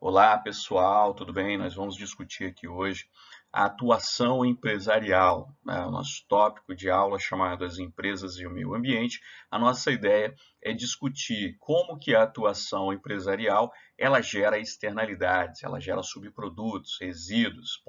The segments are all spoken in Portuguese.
Olá, pessoal, tudo bem? Nós vamos discutir aqui hoje a atuação empresarial, né? O nosso tópico de aula chamado As Empresas e o Meio Ambiente. A nossa ideia é discutir como que a atuação empresarial ela gera externalidades, ela gera subprodutos, resíduos,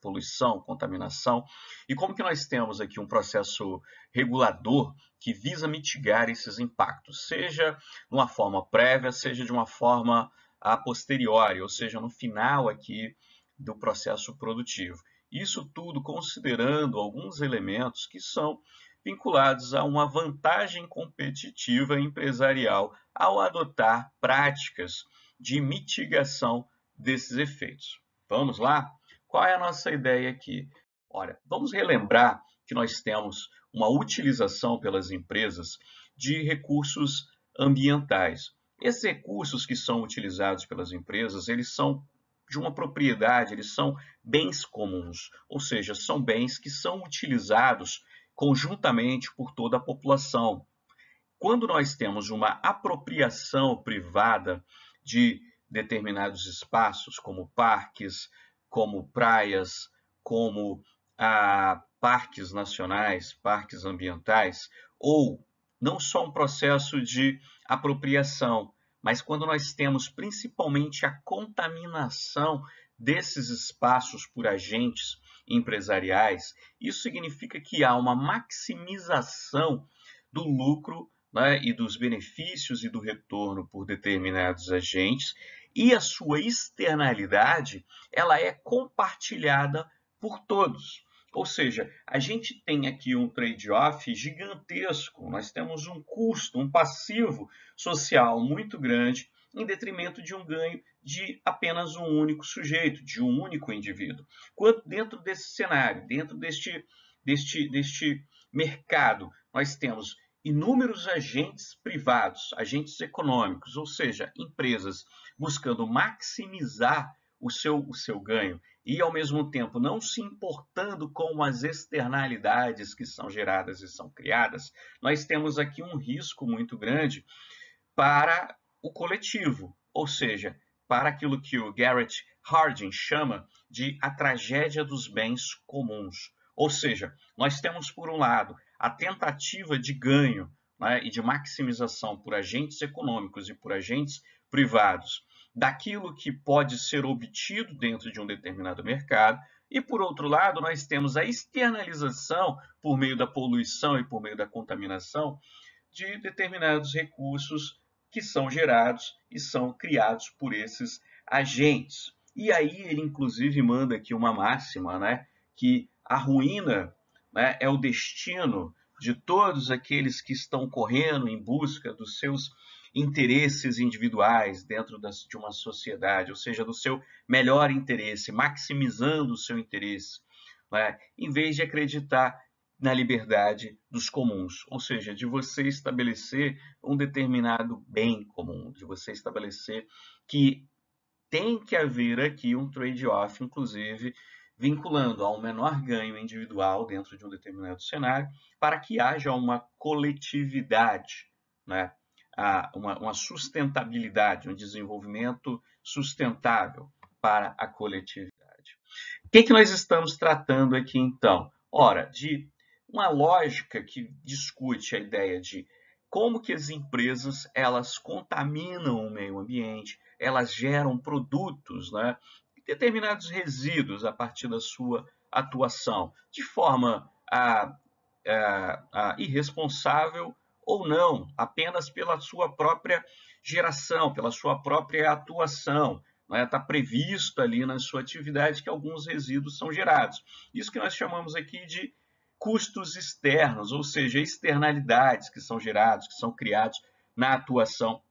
poluição, contaminação, e como que nós temos aqui um processo regulador que visa mitigar esses impactos, seja de uma forma prévia, seja de uma forma a posteriori, ou seja, no final aqui do processo produtivo. Isso tudo considerando alguns elementos que são vinculados a uma vantagem competitiva empresarial ao adotar práticas de mitigação desses efeitos. Vamos lá? Qual é a nossa ideia aqui? Olha, vamos relembrar que nós temos uma utilização pelas empresas de recursos ambientais. Esses recursos que são utilizados pelas empresas, eles são de uma propriedade, eles são bens comuns, ou seja, são bens que são utilizados conjuntamente por toda a população. Quando nós temos uma apropriação privada de determinados espaços, como parques, como praias, como parques nacionais, parques ambientais, ou não só um processo de apropriação, mas quando nós temos principalmente a contaminação desses espaços por agentes empresariais, isso significa que há uma maximização do lucro, né, e dos benefícios e do retorno por determinados agentes, e a sua externalidade ela é compartilhada por todos. Ou seja, a gente tem aqui um trade-off gigantesco, nós temos um custo, um passivo social muito grande, em detrimento de um ganho de apenas um único sujeito, de um único indivíduo. Quanto dentro desse cenário, dentro deste mercado, nós temos inúmeros agentes privados, agentes econômicos, ou seja, empresas buscando maximizar o seu ganho e, ao mesmo tempo, não se importando com as externalidades que são geradas e são criadas, nós temos aqui um risco muito grande para o coletivo, ou seja, para aquilo que o Garrett Hardin chama de a tragédia dos bens comuns. Ou seja, nós temos, por um lado, a tentativa de ganho, né, e de maximização por agentes econômicos e por agentes privados daquilo que pode ser obtido dentro de um determinado mercado, e, por outro lado, nós temos a externalização, por meio da poluição e por meio da contaminação, de determinados recursos que são gerados e são criados por esses agentes. E aí ele, inclusive, manda aqui uma máxima, né, que a ruína, né, é o destino de todos aqueles que estão correndo em busca dos seus interesses individuais dentro de uma sociedade, ou seja, do seu melhor interesse, maximizando o seu interesse, né, em vez de acreditar na liberdade dos comuns, ou seja, de você estabelecer um determinado bem comum, de você estabelecer que tem que haver aqui um trade-off, inclusive, vinculando a um menor ganho individual dentro de um determinado cenário, para que haja uma coletividade, né? Uma sustentabilidade, um desenvolvimento sustentável para a coletividade. O que nós estamos tratando aqui, então? Ora, de uma lógica que discute a ideia de como que as empresas elas contaminam o meio ambiente, elas geram produtos, né, determinados resíduos a partir da sua atuação, de forma irresponsável ou não, apenas pela sua própria geração, pela sua própria atuação. Está previsto ali na sua atividade que alguns resíduos são gerados. Isso que nós chamamos aqui de custos externos, ou seja, externalidades que são gerados, que são criados na atuação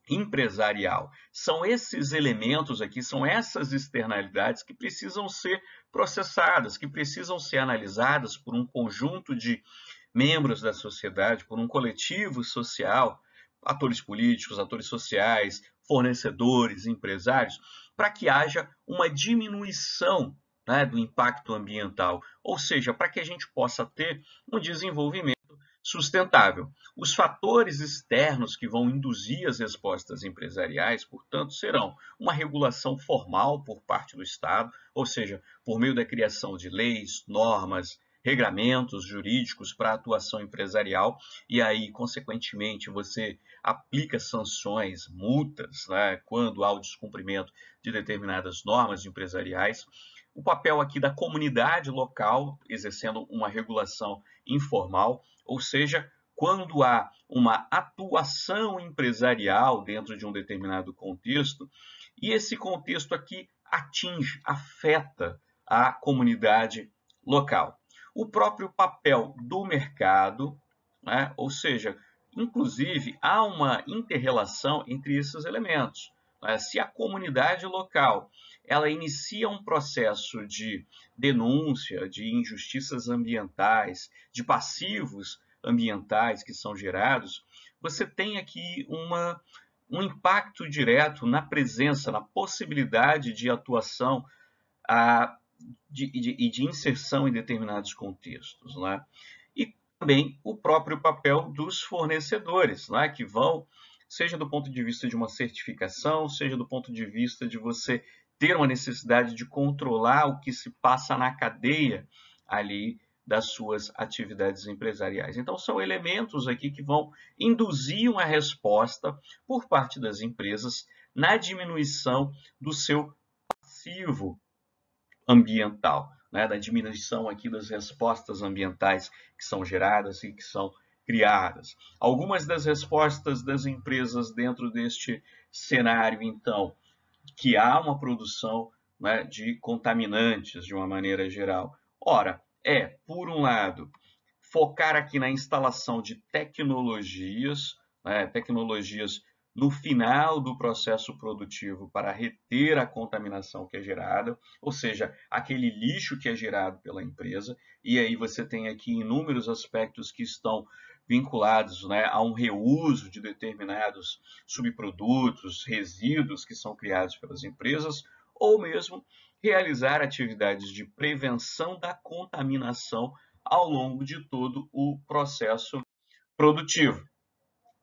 empresarial. São esses elementos aqui, são essas externalidades que precisam ser processadas, que precisam ser analisadas por um conjunto de membros da sociedade, por um coletivo social, atores políticos, atores sociais, fornecedores, empresários, para que haja uma diminuição, né, do impacto ambiental, ou seja, para que a gente possa ter um desenvolvimento sustentável. Os fatores externos que vão induzir as respostas empresariais, portanto, serão uma regulação formal por parte do Estado, ou seja, por meio da criação de leis, normas, regramentos jurídicos para a atuação empresarial, e aí, consequentemente, você aplica sanções, multas, né, quando há o descumprimento de determinadas normas empresariais. O papel aqui da comunidade local, exercendo uma regulação informal, ou seja, quando há uma atuação empresarial dentro de um determinado contexto, e esse contexto aqui atinge, afeta a comunidade local. O próprio papel do mercado, né? Ou seja, inclusive há uma inter-relação entre esses elementos. Né? Se a comunidade local ela inicia um processo de denúncia de injustiças ambientais, de passivos ambientais que são gerados, você tem aqui um impacto direto na presença, na possibilidade de atuação e de inserção em determinados contextos. Né? E também o próprio papel dos fornecedores, né? Que vão, seja do ponto de vista de uma certificação, seja do ponto de vista de você ter uma necessidade de controlar o que se passa na cadeia ali das suas atividades empresariais. Então, são elementos aqui que vão induzir uma resposta por parte das empresas na diminuição do seu passivo ambiental, né? Da diminuição aqui das respostas ambientais que são geradas e que são criadas. Algumas das respostas das empresas dentro deste cenário, então, que há uma produção, né, de contaminantes de uma maneira geral. Ora, por um lado, focar aqui na instalação de tecnologias, né, tecnologias no final do processo produtivo para reter a contaminação que é gerada, ou seja, aquele lixo que é gerado pela empresa, e aí você tem aqui inúmeros aspectos que estão vinculados, né, a um reuso de determinados subprodutos, resíduos que são criados pelas empresas, ou mesmo realizar atividades de prevenção da contaminação ao longo de todo o processo produtivo.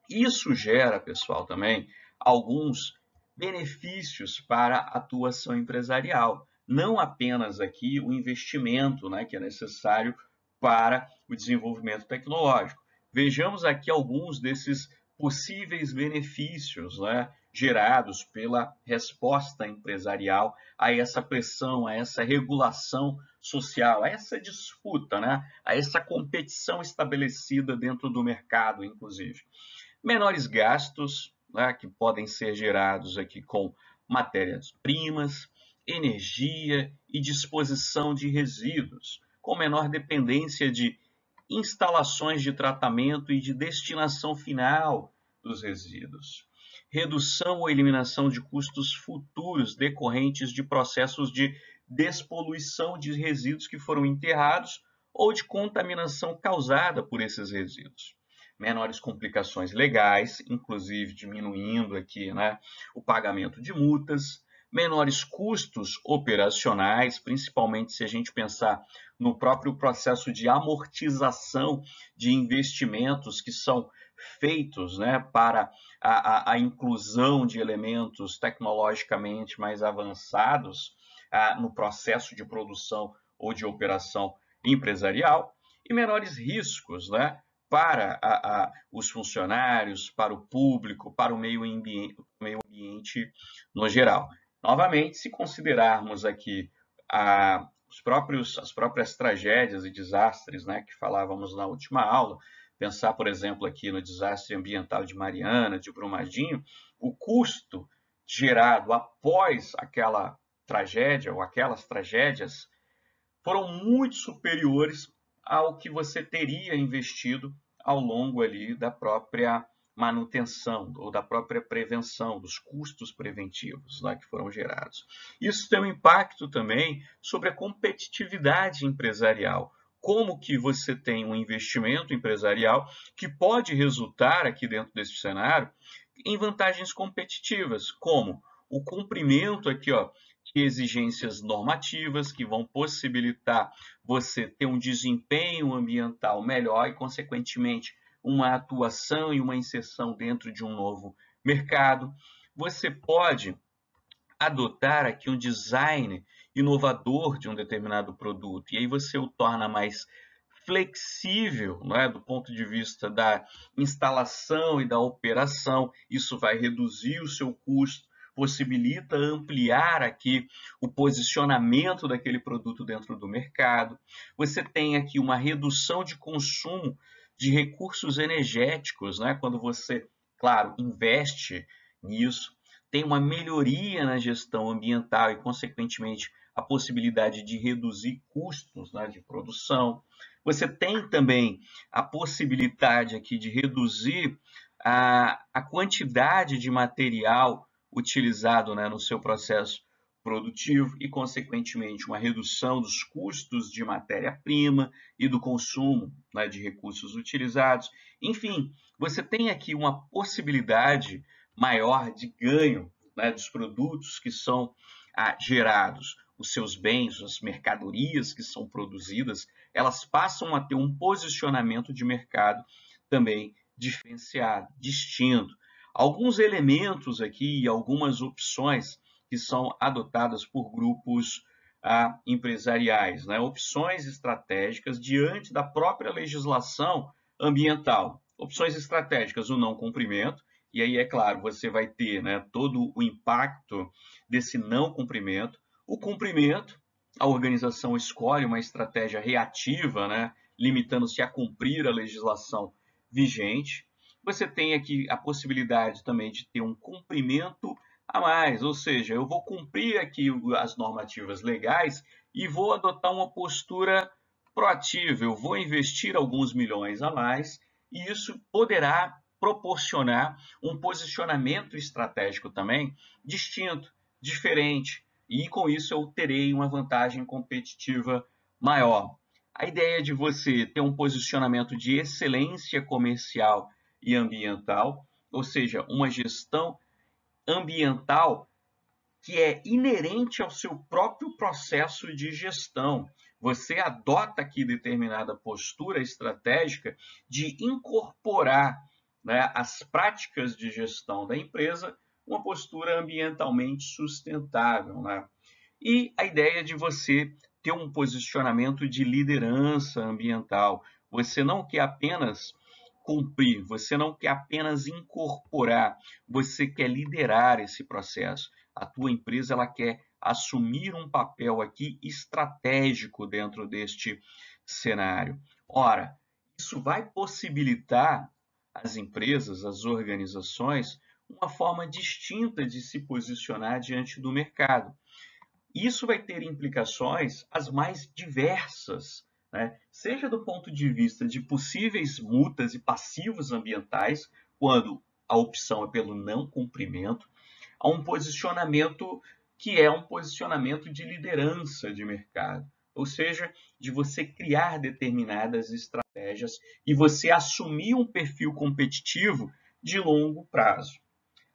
Isso gera, pessoal, também alguns benefícios para a atuação empresarial. Não apenas aqui o investimento, né, que é necessário para o desenvolvimento tecnológico. Vejamos aqui alguns desses possíveis benefícios, né, gerados pela resposta empresarial a essa pressão, a essa regulação social, a essa disputa, né, a essa competição estabelecida dentro do mercado, inclusive. Menores gastos, né, que podem ser gerados aqui com matérias-primas, energia e disposição de resíduos, com menor dependência de instalações de tratamento e de destinação final dos resíduos. Redução ou eliminação de custos futuros decorrentes de processos de despoluição de resíduos que foram enterrados ou de contaminação causada por esses resíduos. Menores complicações legais, inclusive diminuindo aqui, né, o pagamento de multas, menores custos operacionais, principalmente se a gente pensar no próprio processo de amortização de investimentos que são feitos, né, para a inclusão de elementos tecnologicamente mais avançados no processo de produção ou de operação empresarial, e menores riscos, né, para os funcionários, para o público, para o meio ambiente no geral. Novamente, se considerarmos aqui as próprias tragédias e desastres, né, que falávamos na última aula, pensar, por exemplo, aqui no desastre ambiental de Mariana, de Brumadinho, o custo gerado após aquela tragédia ou aquelas tragédias foram muito superiores ao que você teria investido ao longo ali da própria manutenção ou da própria prevenção, dos custos preventivos lá que foram gerados. Isso tem um impacto também sobre a competitividade empresarial. Como que você tem um investimento empresarial que pode resultar aqui dentro desse cenário em vantagens competitivas, como o cumprimento aqui, de exigências normativas que vão possibilitar você ter um desempenho ambiental melhor e, consequentemente, uma atuação e uma inserção dentro de um novo mercado. Você pode adotar aqui um design inovador de um determinado produto, e aí você o torna mais flexível, não é? Do ponto de vista da instalação e da operação. Isso vai reduzir o seu custo, possibilita ampliar aqui o posicionamento daquele produto dentro do mercado. Você tem aqui uma redução de consumo de recursos energéticos, né? Quando você, claro, investe nisso, tem uma melhoria na gestão ambiental e, consequentemente, a possibilidade de reduzir custos, né, de produção. Você tem também a possibilidade aqui de reduzir a quantidade de material utilizado, né, no seu processo produtivo e, consequentemente, uma redução dos custos de matéria-prima e do consumo, né, de recursos utilizados. Enfim, você tem aqui uma possibilidade maior de ganho, né, dos produtos que são gerados, os seus bens, as mercadorias que são produzidas, elas passam a ter um posicionamento de mercado também diferenciado, distinto. Alguns elementos aqui e algumas opções que são adotadas por grupos empresariais, né? Opções estratégicas diante da própria legislação ambiental. Opções estratégicas, o não cumprimento, e aí, é claro, você vai ter, né, todo o impacto desse não cumprimento. O cumprimento, a organização escolhe uma estratégia reativa, né, limitando-se a cumprir a legislação vigente. Você tem aqui a possibilidade também de ter um cumprimento a mais, ou seja, eu vou cumprir aqui as normativas legais e vou adotar uma postura proativa, eu vou investir alguns milhões a mais, e isso poderá proporcionar um posicionamento estratégico também distinto, diferente, e com isso eu terei uma vantagem competitiva maior. A ideia de você ter um posicionamento de excelência comercial e ambiental, ou seja, uma gestão ambiental que é inerente ao seu próprio processo de gestão. Você adota aqui determinada postura estratégica de incorporar, né, as práticas de gestão da empresa, uma postura ambientalmente sustentável, né? E a ideia de você ter um posicionamento de liderança ambiental. Você não quer apenas cumprir, você não quer apenas incorporar, você quer liderar esse processo. A tua empresa ela quer assumir um papel aqui estratégico dentro deste cenário. Ora, isso vai possibilitar às empresas, às organizações, uma forma distinta de se posicionar diante do mercado. Isso vai ter implicações as mais diversas, né? Seja do ponto de vista de possíveis multas e passivos ambientais, quando a opção é pelo não cumprimento, a um posicionamento que é um posicionamento de liderança de mercado, ou seja, de você criar determinadas estratégias e você assumir um perfil competitivo de longo prazo.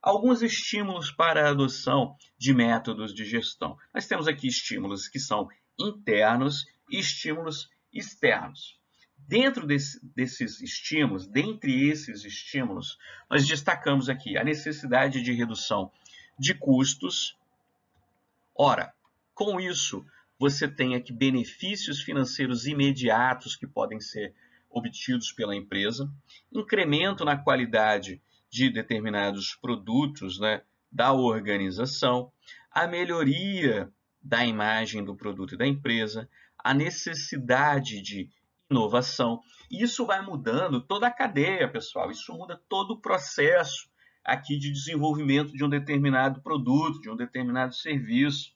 Alguns estímulos para a adoção de métodos de gestão. Nós temos aqui estímulos que são internos e estímulos externos. Dentro desses estímulos, dentre esses estímulos, nós destacamos aqui a necessidade de redução de custos. Ora, com isso, você tem aqui benefícios financeiros imediatos que podem ser obtidos pela empresa, incremento na qualidade de determinados produtos, né, da organização, a melhoria da imagem do produto e da empresa, a necessidade de inovação. Isso vai mudando toda a cadeia, pessoal. Isso muda todo o processo aqui de desenvolvimento de um determinado produto, de um determinado serviço,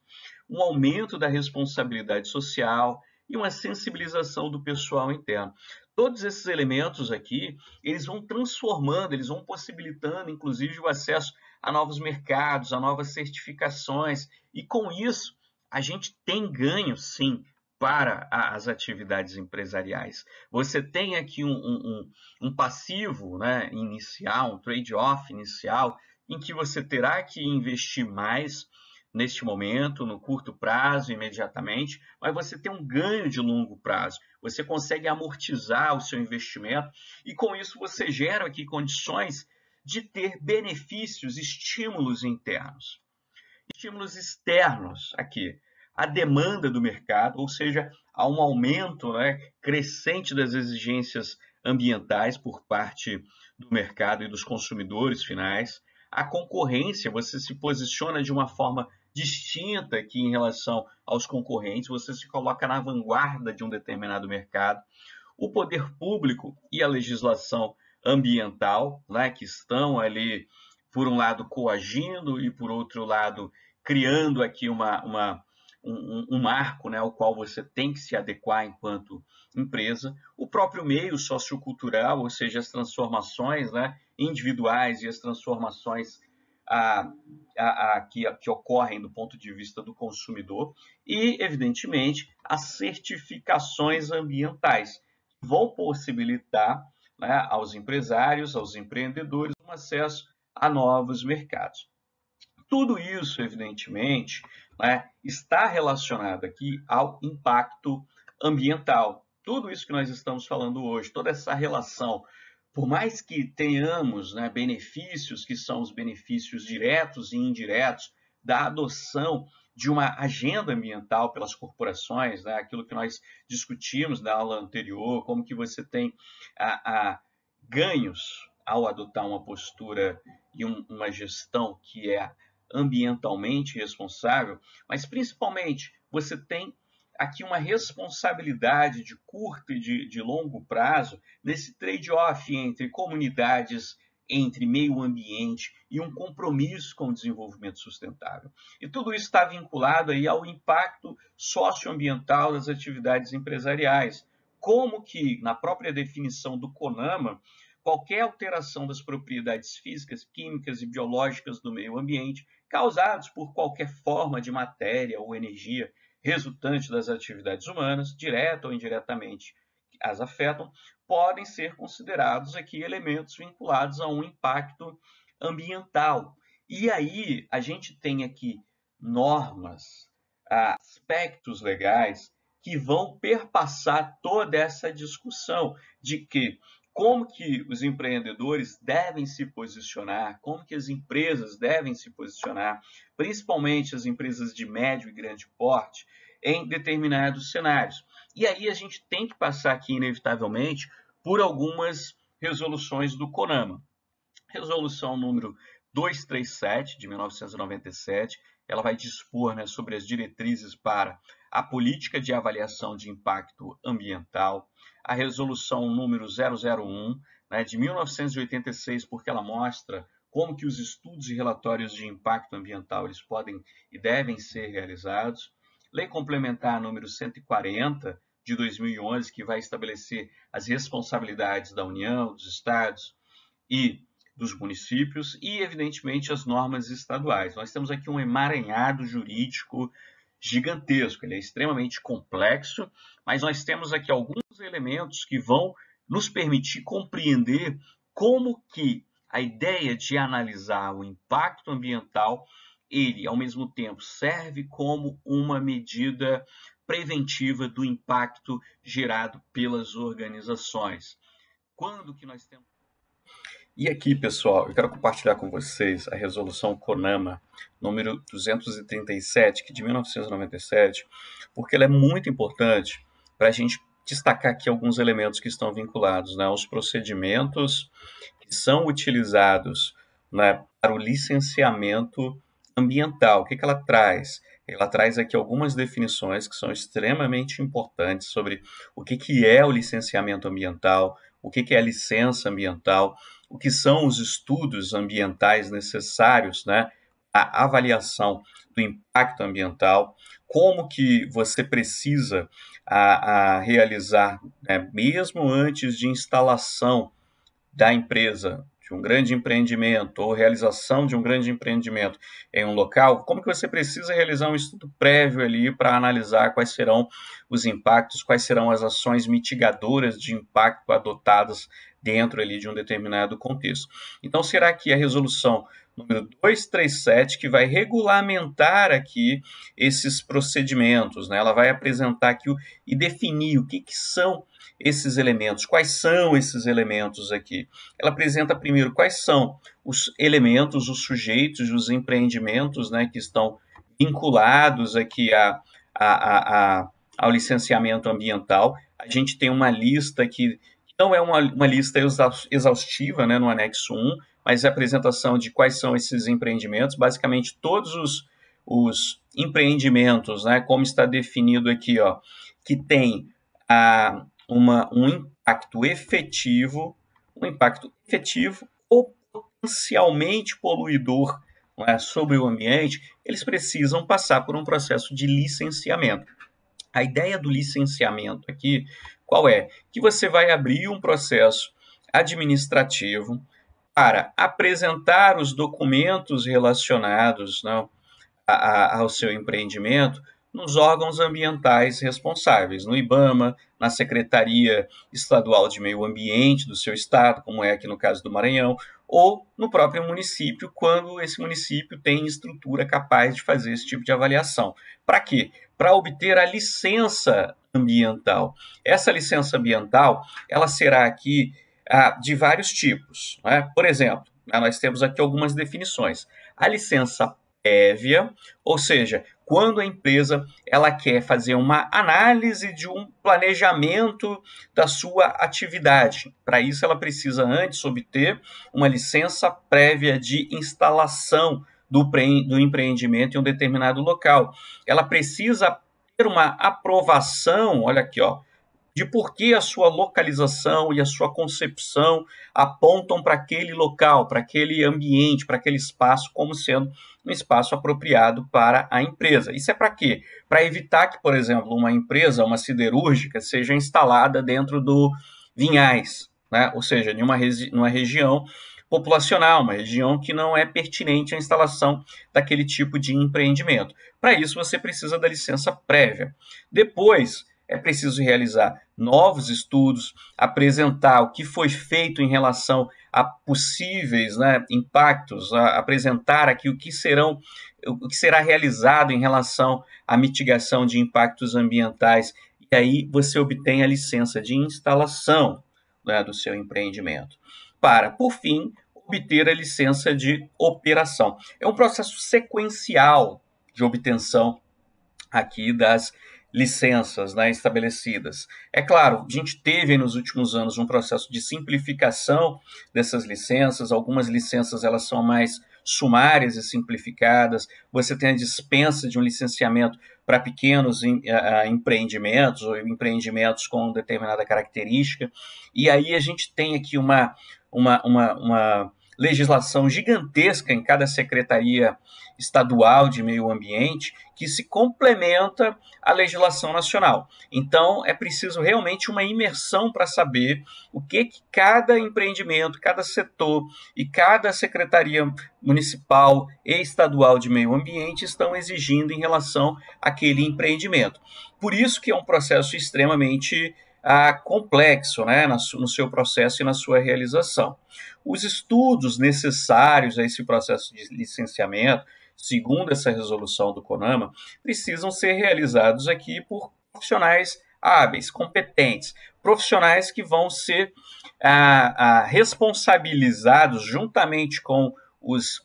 um aumento da responsabilidade social e uma sensibilização do pessoal interno. Todos esses elementos aqui, eles vão transformando, eles vão possibilitando, inclusive, o acesso a novos mercados, a novas certificações, e com isso a gente tem ganho, sim, para as atividades empresariais. Você tem aqui um passivo, né, inicial, um trade-off inicial, em que você terá que investir mais neste momento, no curto prazo, imediatamente, mas você tem um ganho de longo prazo. Você consegue amortizar o seu investimento e, com isso, você gera aqui condições de ter benefícios, estímulos internos. Estímulos externos aqui, a demanda do mercado, ou seja, há um aumento, né, crescente das exigências ambientais por parte do mercado e dos consumidores finais. A concorrência, você se posiciona de uma forma distinta aqui em relação aos concorrentes, você se coloca na vanguarda de um determinado mercado. O poder público e a legislação ambiental, né, que estão ali, por um lado, coagindo e, por outro lado, criando aqui um marco, né, ao qual você tem que se adequar enquanto empresa. O próprio meio sociocultural, ou seja, as transformações, né, individuais e as transformações que ocorrem do ponto de vista do consumidor. E, evidentemente, as certificações ambientais, que vão possibilitar, né, aos empresários, aos empreendedores, um acesso a novos mercados. Tudo isso, evidentemente, né, está relacionado aqui ao impacto ambiental. Tudo isso que nós estamos falando hoje, toda essa relação, por mais que tenhamos, né, benefícios, que são os benefícios diretos e indiretos da adoção de uma agenda ambiental pelas corporações, né, aquilo que nós discutimos na aula anterior, como que você tem ganhos ao adotar uma postura e uma gestão que é ambientalmente responsável, mas principalmente você tem aqui uma responsabilidade de curto e de longo prazo nesse trade-off entre comunidades, entre meio ambiente e um compromisso com o desenvolvimento sustentável. E tudo isso está vinculado aí ao impacto socioambiental das atividades empresariais. Como que, na própria definição do CONAMA, qualquer alteração das propriedades físicas, químicas e biológicas do meio ambiente causados por qualquer forma de matéria ou energia resultante das atividades humanas, direta ou indiretamente as afetam, podem ser considerados aqui elementos vinculados a um impacto ambiental. E aí a gente tem aqui normas, aspectos legais que vão perpassar toda essa discussão de que como que os empreendedores devem se posicionar, como que as empresas devem se posicionar, principalmente as empresas de médio e grande porte, em determinados cenários. E aí a gente tem que passar aqui, inevitavelmente, por algumas resoluções do CONAMA. Resolução número 237, de 1997, ela vai dispor, né, sobre as diretrizes para a política de avaliação de impacto ambiental. A resolução número 001, né, de 1986, porque ela mostra como que os estudos e relatórios de impacto ambiental eles podem e devem ser realizados. Lei complementar número 140, de 2011, que vai estabelecer as responsabilidades da União, dos estados e dos municípios e, evidentemente, as normas estaduais. Nós temos aqui um emaranhado jurídico gigantesco, ele é extremamente complexo, mas nós temos aqui alguns elementos que vão nos permitir compreender como que a ideia de analisar o impacto ambiental, ele, ao mesmo tempo, serve como uma medida preventiva do impacto gerado pelas organizações. Quando que nós temos... E aqui, pessoal, eu quero compartilhar com vocês a resolução CONAMA, número 237, que de 1997, porque ela é muito importante para a gente destacar aqui alguns elementos que estão vinculados, né, aos procedimentos que são utilizados, né, para o licenciamento ambiental. O que ela traz? Ela traz aqui algumas definições que são extremamente importantes sobre o que é o licenciamento ambiental, o que é a licença ambiental, o que são os estudos ambientais necessários, né, a avaliação do impacto ambiental, como que você precisa realizar, né, mesmo antes de instalação da empresa, de um grande empreendimento ou realização de um grande empreendimento em um local, como que você precisa realizar um estudo prévio ali para analisar quais serão os impactos, quais serão as ações mitigadoras de impacto adotadas dentro ali de um determinado contexto. Então, será que a resolução número 237, que vai regulamentar aqui esses procedimentos, né? Ela vai apresentar aqui e definir o que são esses elementos, quais são esses elementos aqui. Ela apresenta primeiro quais são os elementos, os sujeitos, os empreendimentos, né, que estão vinculados aqui ao licenciamento ambiental. A gente tem uma lista que não é uma lista exaustiva, né, no anexo 1, mas é a apresentação de quais são esses empreendimentos. Basicamente, todos os empreendimentos, né, como está definido aqui, ó, que tem um impacto efetivo ou potencialmente poluidor, não é, sobre o ambiente, eles precisam passar por um processo de licenciamento. A ideia do licenciamento aqui, qual é? Que você vai abrir um processo administrativo para apresentar os documentos relacionados, não, ao seu empreendimento nos órgãos ambientais responsáveis, no IBAMA, na Secretaria Estadual de Meio Ambiente do seu estado, como é aqui no caso do Maranhão, ou no próprio município, quando esse município tem estrutura capaz de fazer esse tipo de avaliação. Para quê? Para obter a licença ambiental. Essa licença ambiental, ela será aqui de vários tipos, né? Por exemplo, nós temos aqui algumas definições. A licença prévia, ou seja, quando a empresa ela quer fazer uma análise de um planejamento da sua atividade. Para isso, ela precisa antes obter uma licença prévia de instalação do empreendimento em um determinado local. Ela precisa ter uma aprovação, olha aqui, ó, de por que a sua localização e a sua concepção apontam para aquele local, para aquele ambiente, para aquele espaço, como sendo um espaço apropriado para a empresa. Isso é para quê? Para evitar que, por exemplo, uma empresa, uma siderúrgica, seja instalada dentro do Vinhais, né? Ou seja, numa região populacional, uma região que não é pertinente à instalação daquele tipo de empreendimento. Para isso, você precisa da licença prévia. Depois, é preciso realizar novos estudos, apresentar o que foi feito em relação a possíveis, né, impactos, apresentar aqui o que será realizado em relação à mitigação de impactos ambientais. E aí você obtém a licença de instalação, né, do seu empreendimento. Para, por fim, obter a licença de operação. É um processo sequencial de obtenção aqui das licenças, né, estabelecidas. É claro, a gente teve nos últimos anos um processo de simplificação dessas licenças. Algumas licenças elas são mais sumárias e simplificadas. Você tem a dispensa de um licenciamento para pequenos empreendimentos ou empreendimentos com determinada característica. E aí a gente tem aqui uma legislação gigantesca em cada secretaria estadual de meio ambiente que se complementa à legislação nacional. Então, é preciso realmente uma imersão para saber o que cada empreendimento, cada setor e cada secretaria municipal e estadual de meio ambiente estão exigindo em relação àquele empreendimento. Por isso que é um processo extremamente complexo, né, no seu processo e na sua realização. Os estudos necessários a esse processo de licenciamento, segundo essa resolução do CONAMA, precisam ser realizados aqui por profissionais hábeis, competentes, profissionais que vão ser responsabilizados juntamente com os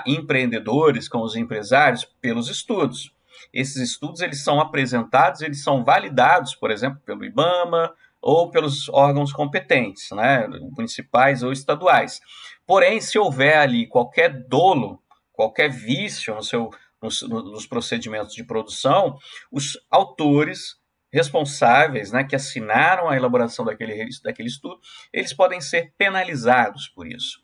empreendedores, com os empresários, pelos estudos. Esses estudos eles são apresentados, eles são validados, por exemplo, pelo IBAMA ou pelos órgãos competentes, né, municipais ou estaduais. Porém, se houver ali qualquer dolo, qualquer vício nos procedimentos de produção, os autores responsáveis, né, que assinaram a elaboração daquele estudo, eles podem ser penalizados por isso.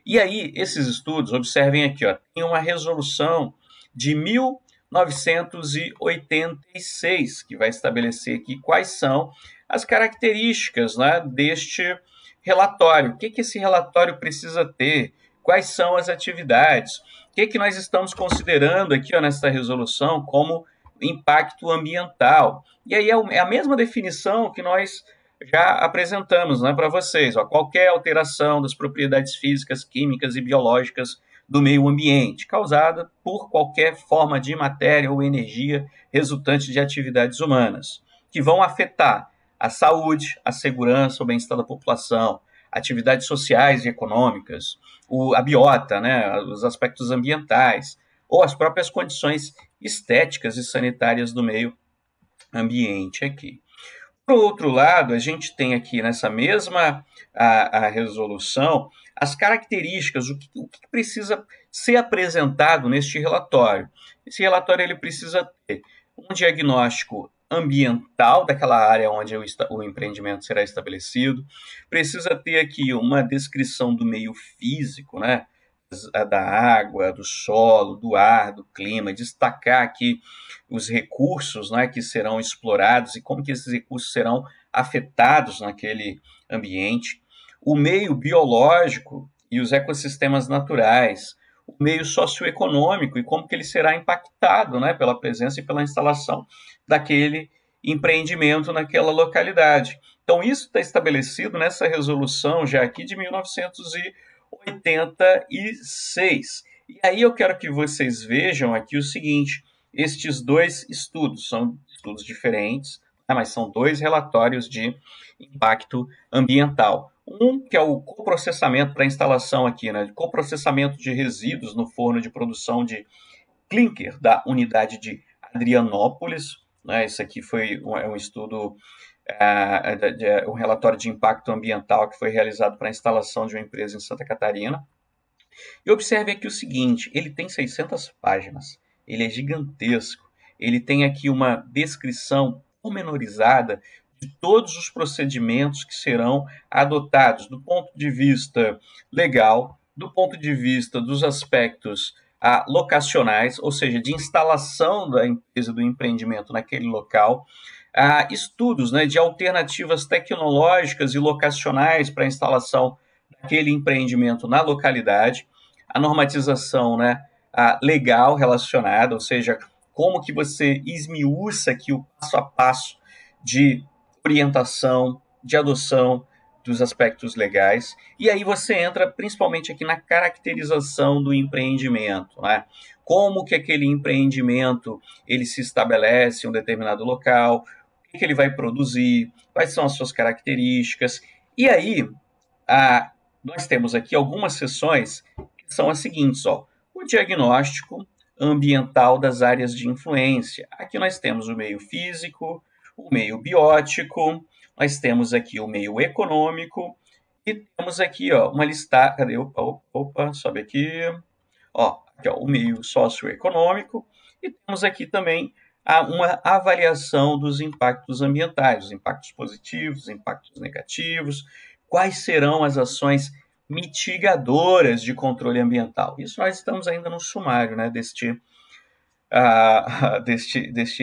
E aí, esses estudos, observem aqui, ó, tem uma resolução de 1986, que vai estabelecer aqui quais são as características, né, deste relatório. O que esse relatório precisa ter? Quais são as atividades? O que nós estamos considerando aqui, ó, nesta resolução como impacto ambiental? E aí é a mesma definição que nós já apresentamos, né, para vocês. Ó, qualquer alteração das propriedades físicas, químicas e biológicas do meio ambiente, causada por qualquer forma de matéria ou energia resultante de atividades humanas, que vão afetar a saúde, a segurança, o bem-estar da população, atividades sociais e econômicas, a biota, né, os aspectos ambientais, ou as próprias condições estéticas e sanitárias do meio ambiente aqui. Por outro lado, a gente tem aqui nessa mesma a resolução as características, o que precisa ser apresentado neste relatório. Esse relatório ele precisa ter um diagnóstico ambiental daquela área onde o empreendimento será estabelecido, precisa ter aqui uma descrição do meio físico, né? Da água, do solo, do ar, do clima, destacar aqui os recursos, né, que serão explorados e como que esses recursos serão afetados naquele ambiente, o meio biológico e os ecossistemas naturais, o meio socioeconômico e como que ele será impactado, né, pela presença e pela instalação daquele empreendimento naquela localidade. Então, isso está estabelecido nessa resolução já aqui de 1986. E aí eu quero que vocês vejam aqui o seguinte, estes dois estudos são estudos diferentes, né, mas são dois relatórios de impacto ambiental. Um que é o coprocessamento para instalação aqui, né, de coprocessamento de resíduos no forno de produção de clinker da unidade de Adrianópolis. Né, esse aqui foi um estudo, um relatório de impacto ambiental que foi realizado para a instalação de uma empresa em Santa Catarina. E observe aqui o seguinte, ele tem 600 páginas, ele é gigantesco, ele tem aqui uma descrição pormenorizada de todos os procedimentos que serão adotados do ponto de vista legal, do ponto de vista dos aspectos locacionais, ou seja, de instalação da empresa, do empreendimento naquele local, estudos, né, de alternativas tecnológicas e locacionais para a instalação daquele empreendimento na localidade, a normatização, né, legal relacionada, ou seja, como que você esmiuça aqui o passo a passo de orientação, de adoção dos aspectos legais, e aí você entra principalmente aqui na caracterização do empreendimento, né? Como que aquele empreendimento ele se estabelece em um determinado local, o que ele vai produzir, quais são as suas características, e aí nós temos aqui algumas seções que são as seguintes, ó, o diagnóstico ambiental das áreas de influência. Aqui nós temos o meio físico, o meio biótico, nós temos aqui o meio econômico e temos aqui, ó, uma lista, cadê? Opa, sobe aqui. Aqui, ó, o meio socioeconômico e temos aqui também uma avaliação dos impactos ambientais, os impactos positivos, os impactos negativos, quais serão as ações mitigadoras de controle ambiental. Isso nós estamos ainda no sumário, né, deste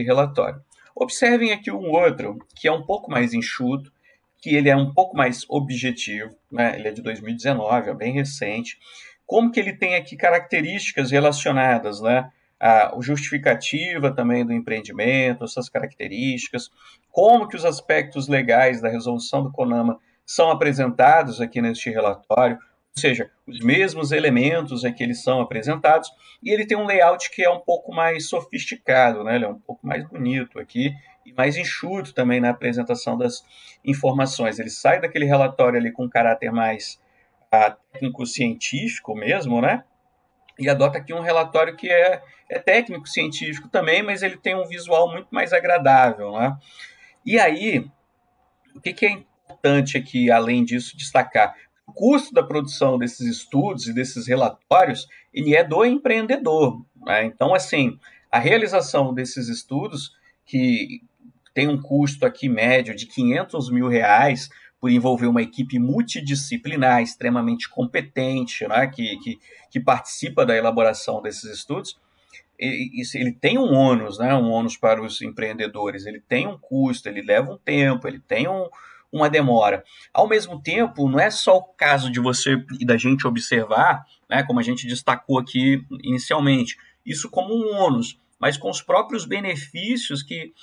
relatório. Observem aqui um outro, que é um pouco mais enxuto, que ele é um pouco mais objetivo, né? Ele é de 2019, é bem recente. Como que ele tem aqui características relacionadas, né? A justificativa também do empreendimento, essas características, como que os aspectos legais da resolução do CONAMA são apresentados aqui neste relatório, ou seja, os mesmos elementos aqui eles são apresentados, e ele tem um layout que é um pouco mais sofisticado, né? Ele é um pouco mais bonito aqui, e mais enxuto também na apresentação das informações. Ele sai daquele relatório ali com um caráter mais técnico-científico mesmo, né? E adota aqui um relatório que é técnico-científico também, mas ele tem um visual muito mais agradável, né? E aí, o que é importante aqui, além disso, destacar? O custo da produção desses estudos e desses relatórios, ele é do empreendedor, né? Então, assim, a realização desses estudos, que tem um custo aqui médio de R$500 mil, por envolver uma equipe multidisciplinar, extremamente competente, né, que participa da elaboração desses estudos, ele tem um ônus, né, um ônus para os empreendedores, ele tem um custo, ele leva um tempo, ele tem uma demora. Ao mesmo tempo, não é só o caso de você e da gente observar, né, como a gente destacou aqui inicialmente, isso como um ônus, mas com os próprios benefícios que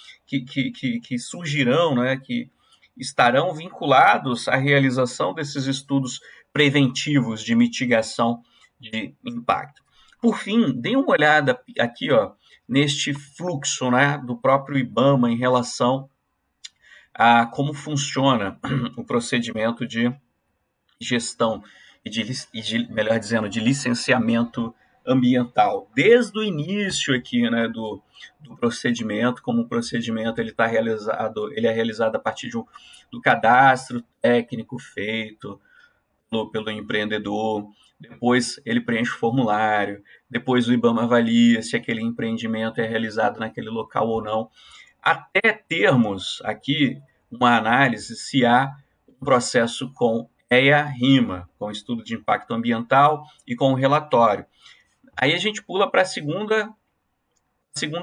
surgirão, né, que estarão vinculados à realização desses estudos preventivos de mitigação de impacto. Por fim, dê uma olhada aqui, ó, neste fluxo, né, do próprio IBAMA em relação a como funciona o procedimento de gestão melhor dizendo, de licenciamento ambiental. Desde o início aqui, né, do procedimento, como o procedimento ele é realizado a partir do cadastro técnico feito pelo empreendedor, depois ele preenche o formulário, depois o IBAMA avalia se aquele empreendimento é realizado naquele local ou não, até termos aqui uma análise se há um processo com EIA-RIMA, com estudo de impacto ambiental e com o relatório. Aí a gente pula para a segunda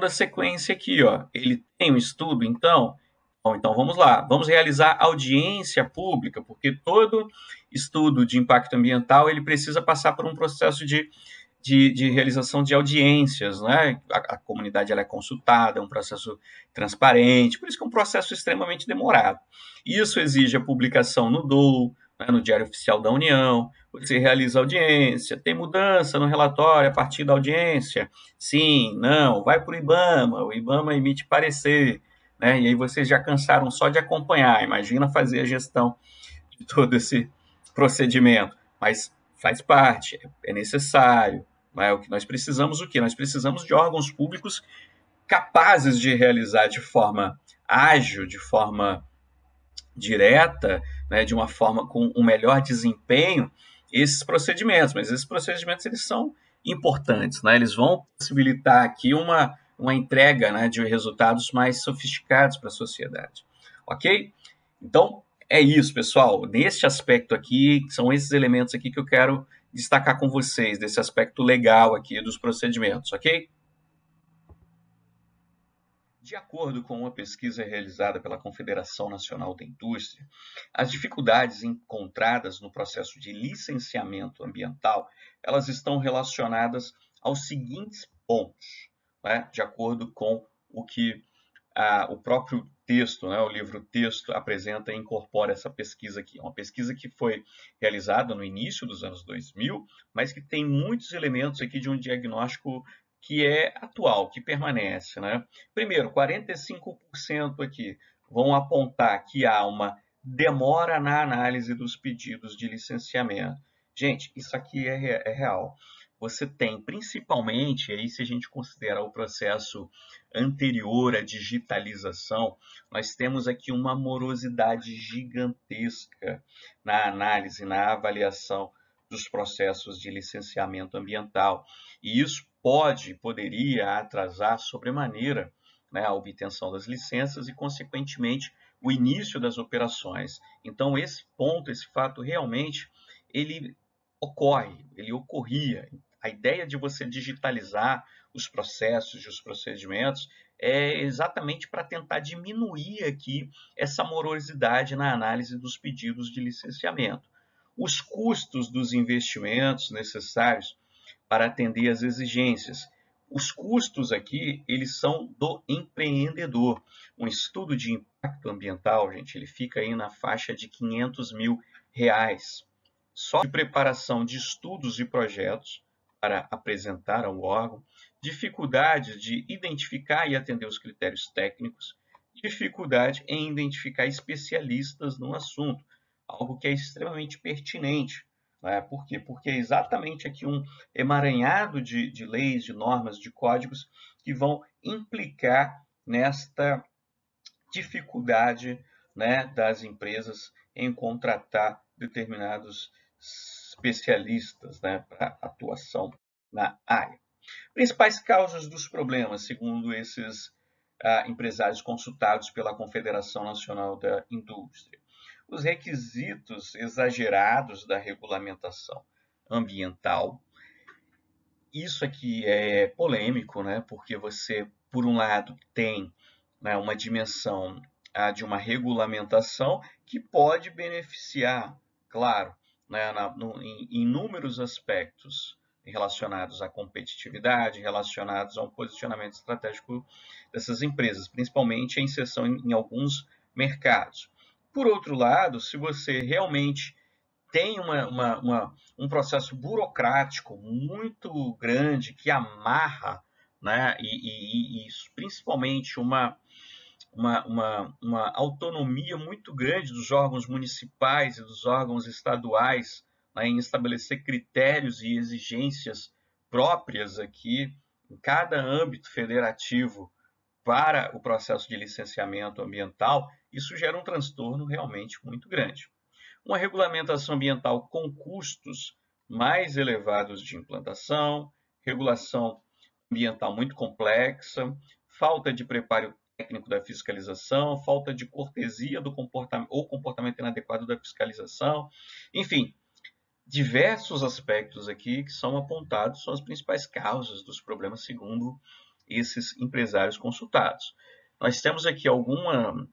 sequência aqui, ó. Ele tem um estudo, então? Bom, então vamos lá. Vamos realizar audiência pública, porque todo estudo de impacto ambiental ele precisa passar por um processo de realização de audiências, né? A comunidade ela é consultada, é um processo transparente, por isso que é um processo extremamente demorado. Isso exige a publicação no DOU, né, no Diário Oficial da União, você realiza audiência, tem mudança no relatório a partir da audiência? Sim, não, vai para o IBAMA emite parecer, né? E aí vocês já cansaram só de acompanhar, imagina fazer a gestão de todo esse procedimento, mas faz parte, é necessário. O que nós precisamos, Nós precisamos de órgãos públicos capazes de realizar de forma ágil, de forma direta, né, de uma forma com um melhor desempenho, esses procedimentos. Mas esses procedimentos eles são importantes, né? Eles vão possibilitar aqui uma entrega, né, de resultados mais sofisticados para a sociedade. Ok? Então, é isso, pessoal. Neste aspecto aqui, são esses elementos aqui que eu quero destacar com vocês, desse aspecto legal aqui dos procedimentos, ok? De acordo com uma pesquisa realizada pela Confederação Nacional da Indústria, as dificuldades encontradas no processo de licenciamento ambiental, elas estão relacionadas aos seguintes pontos, né? De acordo com o que o próprio texto, né, o livro texto apresenta e incorpora essa pesquisa aqui. É uma pesquisa que foi realizada no início dos anos 2000, mas que tem muitos elementos aqui de um diagnóstico que é atual, que permanece, né? Primeiro, 45% aqui vão apontar que há uma demora na análise dos pedidos de licenciamento. Gente, isso aqui é real. Você tem, principalmente, aí se a gente considerar o processo anterior à digitalização, nós temos aqui uma morosidade gigantesca na análise, na avaliação dos processos de licenciamento ambiental. E isso poderia atrasar sobremaneira, né, a obtenção das licenças e, consequentemente, o início das operações. Então, esse ponto, esse fato, realmente, ele ocorria. A ideia de você digitalizar os processos e os procedimentos é exatamente para tentar diminuir aqui essa morosidade na análise dos pedidos de licenciamento. Os custos dos investimentos necessários para atender às exigências. Os custos aqui, eles são do empreendedor. Um estudo de impacto ambiental, gente, ele fica aí na faixa de R$500 mil. Só de preparação de estudos e projetos para apresentar ao órgão, dificuldade de identificar e atender os critérios técnicos, dificuldade em identificar especialistas no assunto, algo que é extremamente pertinente. Né? Por quê? Porque é exatamente aqui um emaranhado de leis, de normas, de códigos que vão implicar nesta dificuldade, né, das empresas em contratar determinados especialistas, né, para atuação na área. Principais causas dos problemas, segundo esses empresários consultados pela Confederação Nacional da Indústria. Os requisitos exagerados da regulamentação ambiental. Isso aqui é polêmico, né, porque você, por um lado, tem, né, uma dimensão de uma regulamentação que pode beneficiar, claro, né, em inúmeros aspectos relacionados à competitividade, relacionados a um posicionamento estratégico dessas empresas, principalmente a inserção em alguns mercados. Por outro lado, se você realmente tem um processo burocrático muito grande que amarra, né, e principalmente uma autonomia muito grande dos órgãos municipais e dos órgãos estaduais, né, em estabelecer critérios e exigências próprias aqui em cada âmbito federativo para o processo de licenciamento ambiental, isso gera um transtorno realmente muito grande. Uma regulamentação ambiental com custos mais elevados de implantação, regulação ambiental muito complexa, falta de preparo técnico da fiscalização, falta de cortesia do comportamento ou comportamento inadequado da fiscalização, enfim, diversos aspectos aqui que são apontados são as principais causas dos problemas segundo esses empresários consultados. Nós temos aqui alguns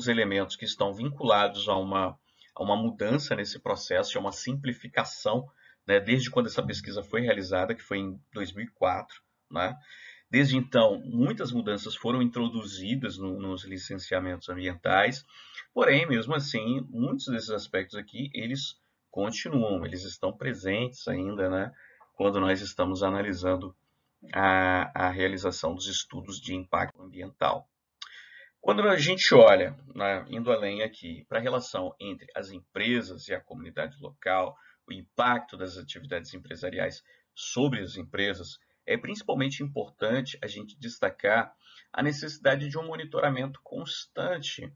elementos que estão vinculados a uma mudança nesse processo, a uma simplificação, né, desde quando essa pesquisa foi realizada, que foi em 2004, né? Desde então, muitas mudanças foram introduzidas nos licenciamentos ambientais, porém, mesmo assim, muitos desses aspectos aqui, eles continuam, eles estão presentes ainda, né, quando nós estamos analisando a realização dos estudos de impacto ambiental. Quando a gente olha, né, indo além aqui, para a relação entre as empresas e a comunidade local, o impacto das atividades empresariais sobre as empresas, é principalmente importante a gente destacar a necessidade de um monitoramento constante,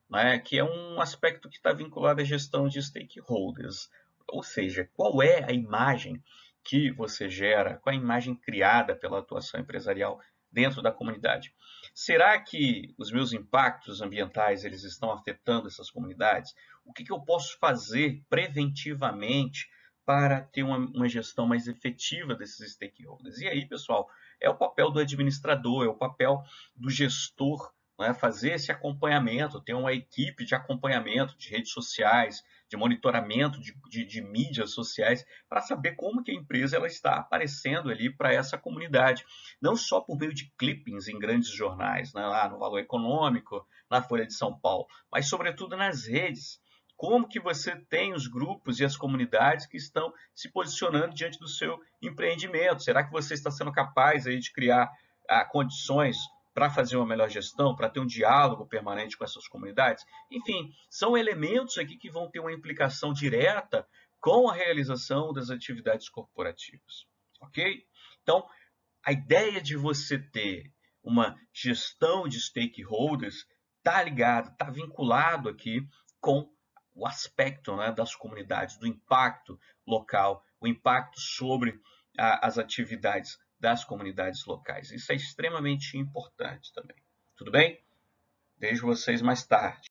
né, que é um aspecto que está vinculado à gestão de stakeholders, ou seja, qual é a imagem que você gera, qual é a imagem criada pela atuação empresarial dentro da comunidade. Será que os meus impactos ambientais eles estão afetando essas comunidades? O que eu posso fazer preventivamente para ter uma gestão mais efetiva desses stakeholders? E aí, pessoal, é o papel do administrador, é o papel do gestor, né, fazer esse acompanhamento, ter uma equipe de acompanhamento de redes sociais, de monitoramento de mídias sociais, para saber como que a empresa ela está aparecendo ali para essa comunidade. Não só por meio de clippings em grandes jornais, né, lá no Valor Econômico, na Folha de São Paulo, mas sobretudo nas redes. Como que você tem os grupos e as comunidades que estão se posicionando diante do seu empreendimento? Será que você está sendo capaz aí de criar condições para fazer uma melhor gestão, para ter um diálogo permanente com essas comunidades? Enfim, são elementos aqui que vão ter uma implicação direta com a realização das atividades corporativas, ok? Então, a ideia de você ter uma gestão de stakeholders está ligado, está vinculado aqui com o aspecto, né, das comunidades, do impacto local, o impacto sobre as atividades das comunidades locais. Isso é extremamente importante também. Tudo bem? Vejo vocês mais tarde.